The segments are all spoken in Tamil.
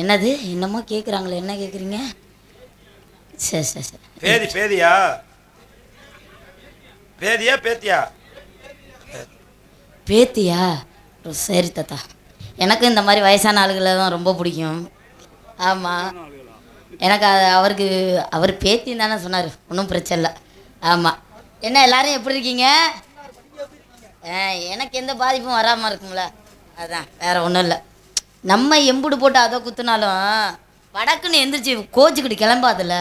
என்னது என்னமோ கேட்குறாங்களே, என்ன கேட்குறீங்க? சரி சரி சரி. பேதியா பேதியா பேத்தியா? பேத்தியா? சரி தாத்தா, எனக்கு இந்த மாதிரி வயசான ஆளுகளை தான் ரொம்ப பிடிக்கும். ஆமாம், எனக்கு அவருக்கு அவர் பேத்தின்னு தானே சொன்னார், ஒன்றும் பிரச்சனை இல்லை. ஆமாம். என்ன எல்லாரும் எப்படி இருக்கீங்க? எனக்கு எந்த பாதிப்பும் வராமல் இருக்கும்ல, அதுதான், வேறு ஒன்றும் இல்லை. நம்ம எம்புடு போட்டு அதை குத்துனாலும் வடக்குன்னு எந்திரிச்சு கோச்சிக்கிட்டு கிளம்பாதுல்ல.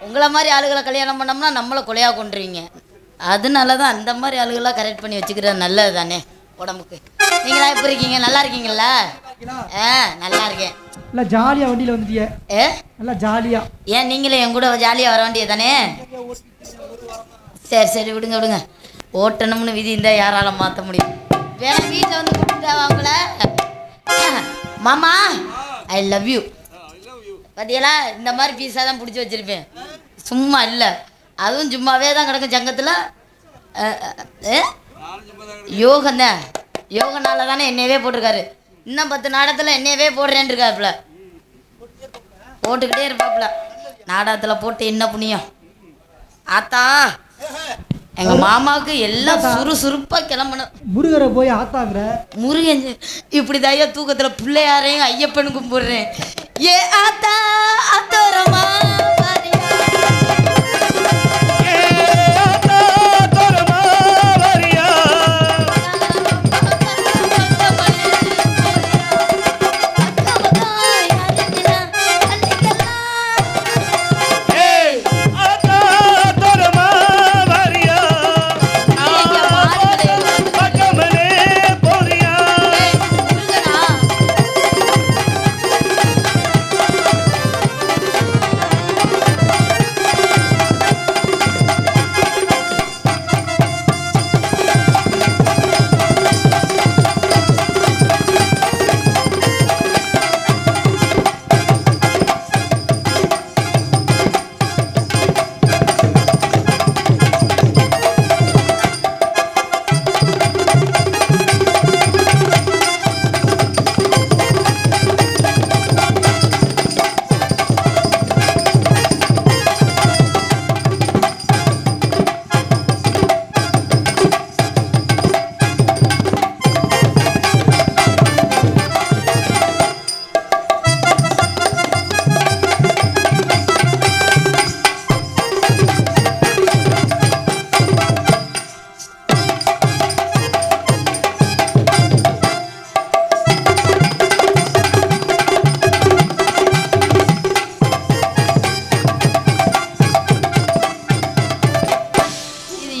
உங்களை மாதிரி ஆளுகளை கல்யாணம் பண்ணோம்னா நம்மளை கொலையாக கொண்டுருவீங்க. அதனால தான் அந்த மாதிரி ஆளுகளாக கரெக்ட் பண்ணி வச்சுக்கிறது நல்லது தானே உடம்புக்கு. நீங்களாம் எப்படி இருக்கீங்க? நல்லா இருக்கீங்களா? நல்லா இருக்கேன். நல்லா ஜாலியாக வண்டியில் வந்துட்டியே. நல்லா ஜாலியாக. ஏன் நீங்களே என் கூட ஜாலியாக வர வேண்டியது தானே? சரி சரி, விடுங்க விடுங்க. ஓட்டணும்னு விதி இருந்தால் யாரால மாற்ற முடியும்? வேற வீட்டில் வந்து கூப்பிட்டா அவங்கள மாமா ஐ லவ் யூ. பார்த்தீங்களா, இந்த மாதிரி பீஸாக தான் பிடிச்சி வச்சுருப்பேன், சும்மா இல்லை. அதுவும் சும்மாவே தான் கிடக்கும் சங்கத்தில். யோகந்தான், யோகனால தானே என்னையவே போட்டிருக்காரு. இன்னும் 10 நாடகத்தில் என்னையவே போடுறேன்னு இருக்காப்புல, போட்டுக்கிட்டே இருப்பாப்புல. நாடகத்தில் போட்டு என்ன புண்ணியம் ஆத்தா. எங்கள் மாமாவுக்கு எல்லாம் சுறுசுறுப்பாக கிளம்பணும். முருகரை போய் ஆத்தாங்கிற முருகன் இப்படி தாயா தூக்கத்தில் பிள்ளையாரையும் ஐயப்பனு கும்பிடுறேன். ஏ ஆத்தா அத்தோரமா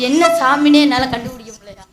என்ன சாமினே என்னால் கண்டுபிடிக்க முடியலையா?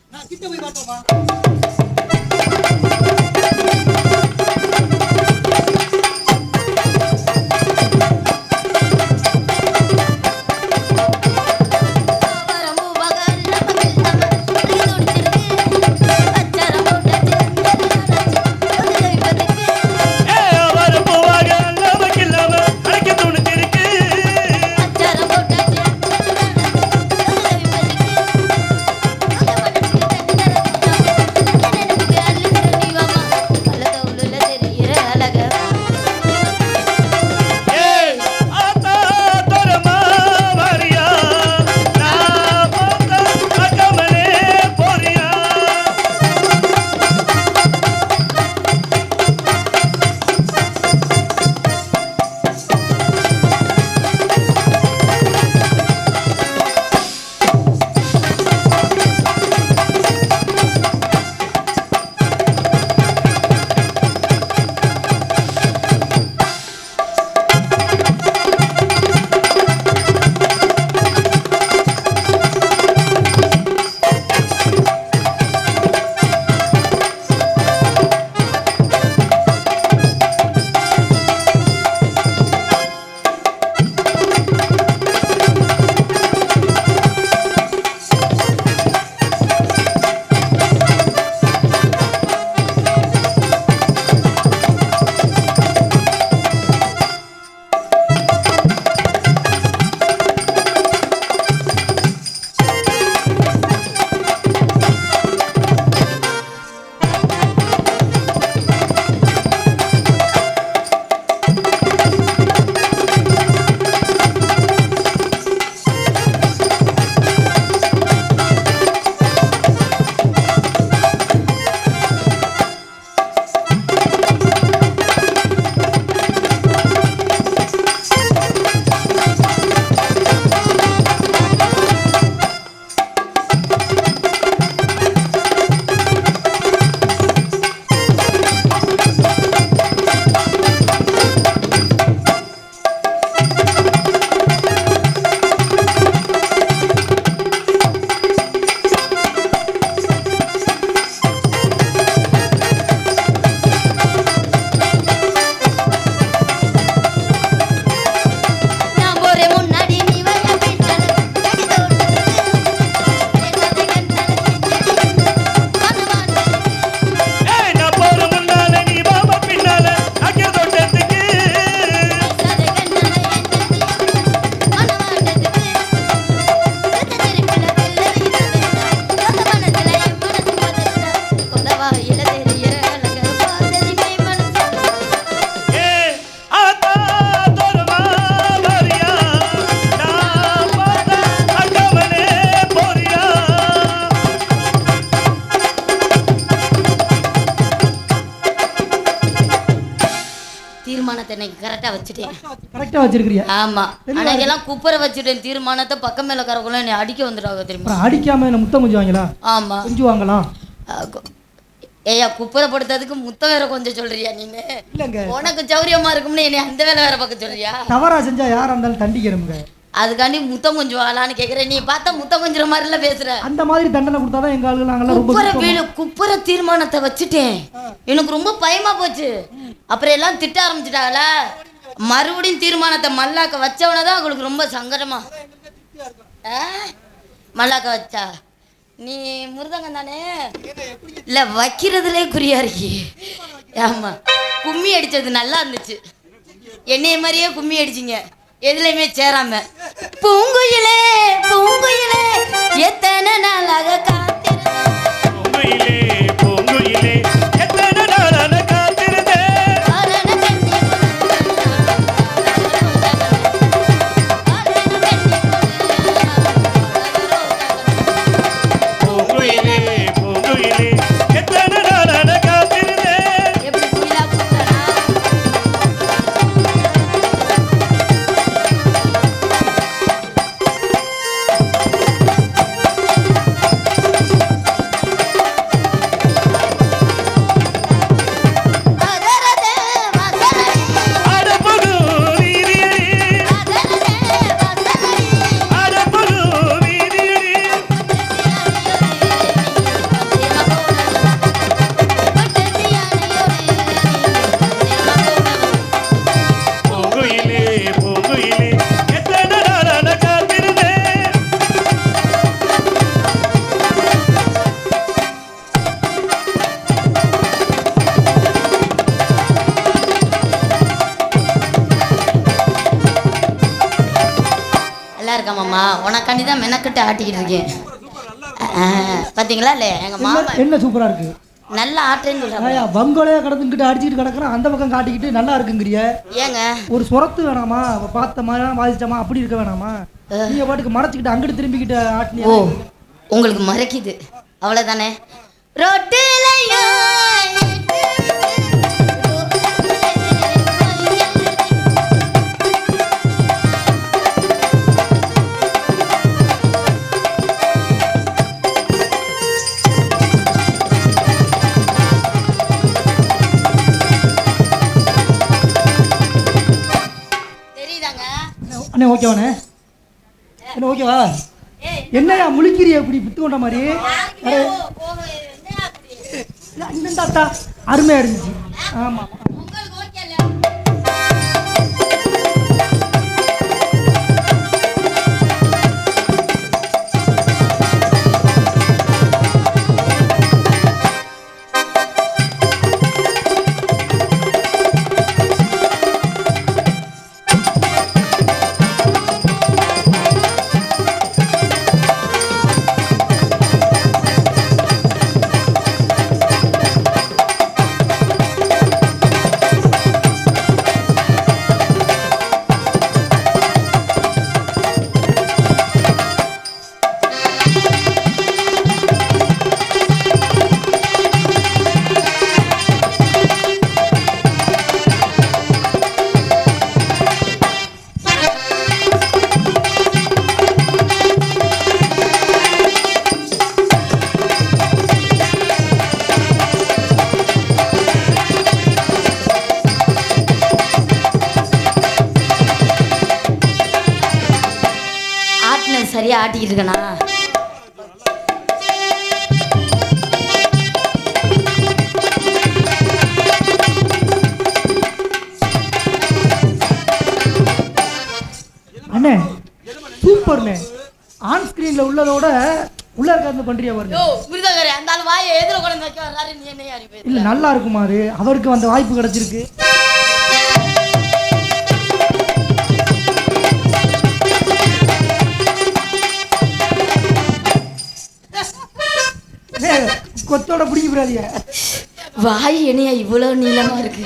தீர்மானத்தை இன்னைக்கு கரெக்டா வச்சுட்டேன். கரெக்டா வச்சிருக்கிறியா? ஆமா, அன்னைக்கெல்லாம் குப்பரை வச்சுட்டேன் தீர்மானத்தை. பக்கம் மேல கரக்குள்ள என்னை அடிக்க வந்துட்டாங்க தெரியுமா? அடிக்காம என்ன முத்தம் கொஞ்சம் வாங்கலாம்? ஆமா கொஞ்சம் வாங்கலாம். ஏயா குப்பரை படுத்ததுக்கு முத்தம் வேற கொஞ்சம் சொல்றியா நீனு? இல்லங்க, உனக்கு சௌரியமா இருக்கும்னு என்னை அந்த வேலை வேற பார்க்க சொல்றியா? தவறா செஞ்சா யாரா இருந்தாலும் தண்டிக்கிறோமுங்க. அதுக்காண்டி முத்தம் கொஞ்சம் வாங்கலான்னு கேக்குறேன். நீ பார்த்தா முத்தம் கொஞ்சம் மாதிரி எல்லாம் பேசுற. அந்த மாதிரி தண்டனை கொடுத்தாதான் எங்க ஆளுங்க நாங்கெல்லாம் ரொம்ப குப்பரை தீர்மானத்தை வச்சுட்டேன். எனக்கு ரொம்ப பயமா போச்சு. அப்புறம் எல்லாம் திட்ட ஆரம்பிச்சுட்டாங்கள. மறுபடியும் தீர்மானத்தை மல்லாக்க வச்சவனதான் அவங்களுக்கு ரொம்ப சங்கடமா. மல்லாக்க வச்சா நீ முருதங்கம் தானே? இல்ல வைக்கிறதுலே குறியா இருக்கி. ஆமா, கும்மி அடிச்சது நல்லா இருந்துச்சு. என்னைய மாதிரியே கும்மி அடிச்சிங்க, எதுலையுமே சேராம. பூங்குயிலே பூங்குயிலே எத்தனை நாளாக காத்திருந்தேன். மாமா உனக்காண்டி தான் மெனக்கிட்டு ஆட்டிக்கிட்டு இருக்கேன். பாத்தீங்களா இல்ல எங்க மாமா என்ன சூப்பரா இருக்கு. நல்லா ஆட்டுறேன்னு சொல்றாங்க. வங்கோலையா கடந்துக்கிட்டு அடிச்சுக்கிட்டு கிடக்குறான், அந்த பக்கம் காட்டிக்கிட்டு நல்லா இருக்குங்கிறிய. ஏங்க ஒரு சொரத்து வேணாமா? பார்த்த மாதிரி வாதிச்சமா அப்படி இருக்க வேணாமா? நீங்க பாட்டுக்கு மறைச்சிக்கிட்டு அங்கிட்டு திரும்பிக்கிட்டு ஆட்டினியா? ஓ உங்களுக்கு மறைக்குது அவ்வளவுதானே. ரொட்டிலையா அண்ணே ஓகேவாண்ணே? என்ன ஓகேவா? என்னையா முழிக்கிறிய இப்படி புத்து கொண்ட மாதிரி? தாத்தா அருமையா இருந்துச்சு. ஆமா சரியா ஆட்டிக்கிட்டு இருக்கனா? அண்ணே சூப்பர்ண்ணே. ஆன் ஸ்கிரீன்ல உள்ளதோட உள்ள இருக்காது பண்றியா பாருங்க. விருதாகரே அந்த ஆளு வாயை எதிர கொண்டு வைக்க வர்றாரு. நீ என்ன யாரி பேசு? இல்ல நல்லா இருக்குமா அது? அவருக்கு அந்த வாய்ப்பு கிடைச்சிருக்கு. கொத்தோட பிடிக்க கூடாதிய. வாய் என்னையா இவ்வளவு நீளமா இருக்கு?